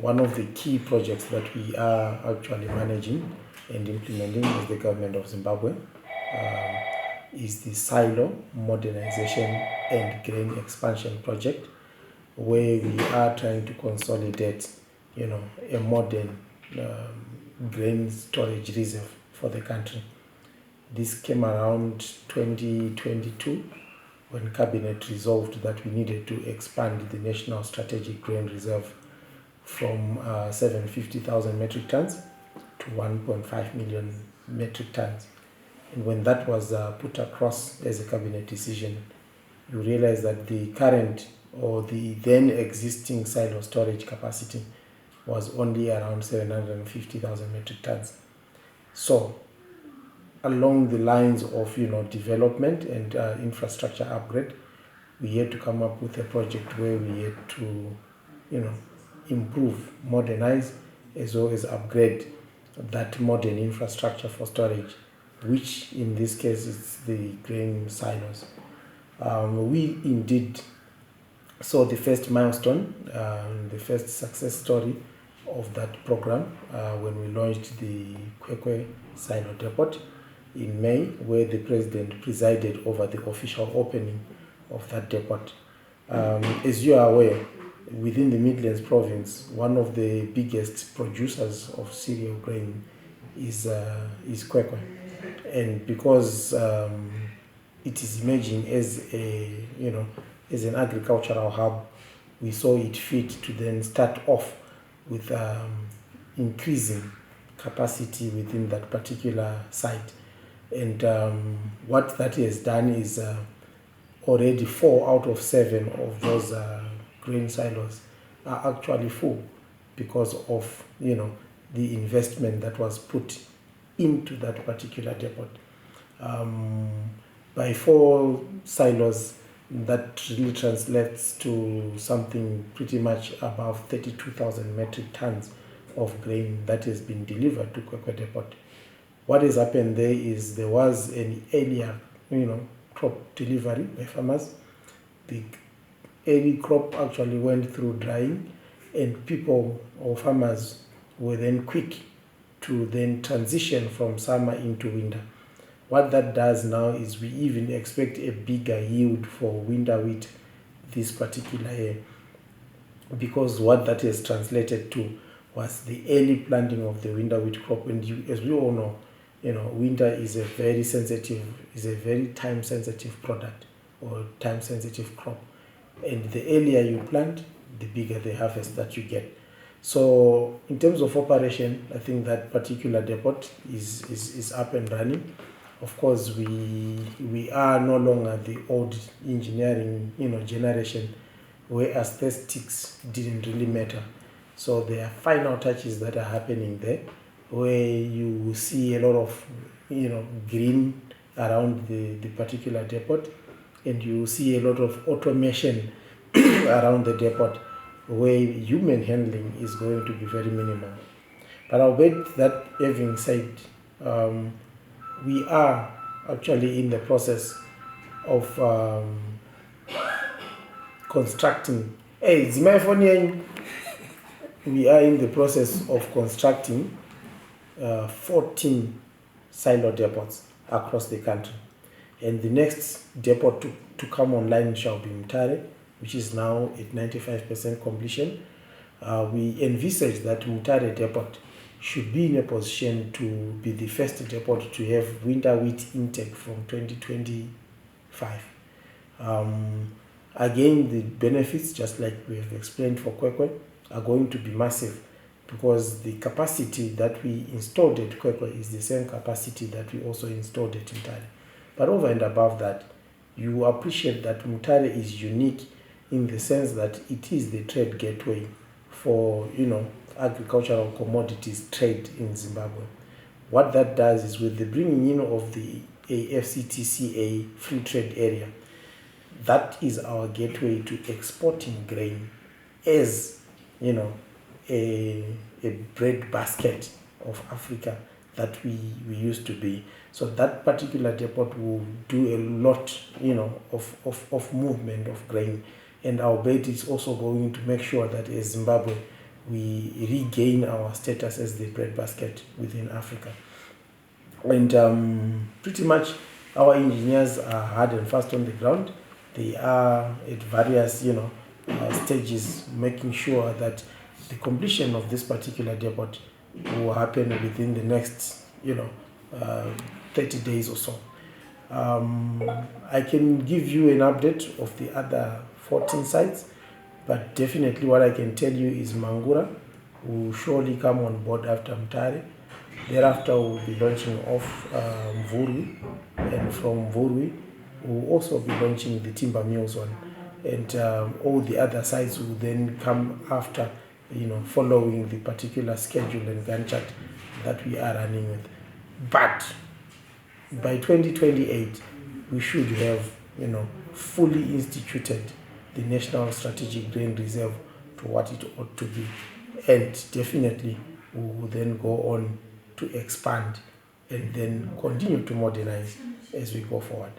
one of the key projects that we are actually managing and implementing as the government of Zimbabwe is the silo modernization and grain expansion project, where we are trying to consolidate, a modern grain storage reserve for the country. This came around 2022 when Cabinet resolved that we needed to expand the National Strategic Grain Reserve from 750,000 metric tons to 1.5 million metric tons. And when that was put across as a Cabinet decision, you realize that the current or the then existing silo storage capacity was only around 750,000 metric tons. So along the lines of development and infrastructure upgrade, we had to come up with a project where we had to improve, modernize, as well as upgrade that modern infrastructure for storage, which in this case is the grain silos. We indeed saw the first milestone, the first success story of that program when we launched the Kwekwe Silo Depot in May, where the President presided over the official opening of that depot. As you are aware, within the Midlands province, one of the biggest producers of cereal grain is Kwekwe. And because it is emerging as as an agricultural hub, we saw it fit to then start off with increasing capacity within that particular site. And what that has done is already 4 out of 7 of those grain silos are actually full because of the investment that was put into that particular depot. By 4 silos, that really translates to something pretty much above 32,000 metric tons of grain that has been delivered to Kwekwe Depot. What has happened there is there was an earlier, crop delivery by farmers. The early crop actually went through drying, and people or farmers were then quick to then transition from summer into winter. What that does now is we even expect a bigger yield for winter wheat this particular year, because what that has translated to was the early planting of the winter wheat crop. And as we all know, winter is a very time-sensitive product or time-sensitive crop. And the earlier you plant, the bigger the harvest that you get. So in terms of operation, I think that particular depot is up and running. Of course, we are no longer the old engineering generation where aesthetics didn't really matter. So there are final touches that are happening there, where you see a lot of green around the particular depot, and you see a lot of automation around the depot, where human handling is going to be very minimal. But I'll bet that, having said, we are actually in the process of constructing. Hey, it's my phone here. We are in the process of constructing 14 silo depots across the country. And the next depot to come online shall be Mutare, which is now at 95% completion. We envisage that Mutare depot should be in a position to be the first depot to have winter wheat intake from 2025. Again, the benefits, just like we have explained for Kwekwe, are going to be massive, because the capacity that we installed at Kwekwe is the same capacity that we also installed at Mutare. But over and above that, you appreciate that Mutare is unique in the sense that it is the trade gateway for agricultural commodities trade in Zimbabwe. What that does is, with the bringing in of the AfCTCA free trade area, that is our gateway to exporting grain as a bread basket of Africa that we used to be. So that particular depot will do a lot of movement of grain, and our bet is also going to make sure that as Zimbabwe we regain our status as the breadbasket within Africa. And pretty much our engineers are hard and fast on the ground. They are at various, stages, making sure that the completion of this particular depot will happen within the next, 30 days or so. I can give you an update of the other 14 sites, but definitely what I can tell you is Mangura will surely come on board after Mtare. Thereafter, we'll be launching off Mvurwi, and from Mvurwi, we'll also be launching the timber mills one, and all the other sites will then come after, following the particular schedule and Gantt chart that we are running with. But by 2028, we should have, fully instituted the National Strategic Grain Reserve to what it ought to be, and definitely we will then go on to expand and then continue to modernize as we go forward.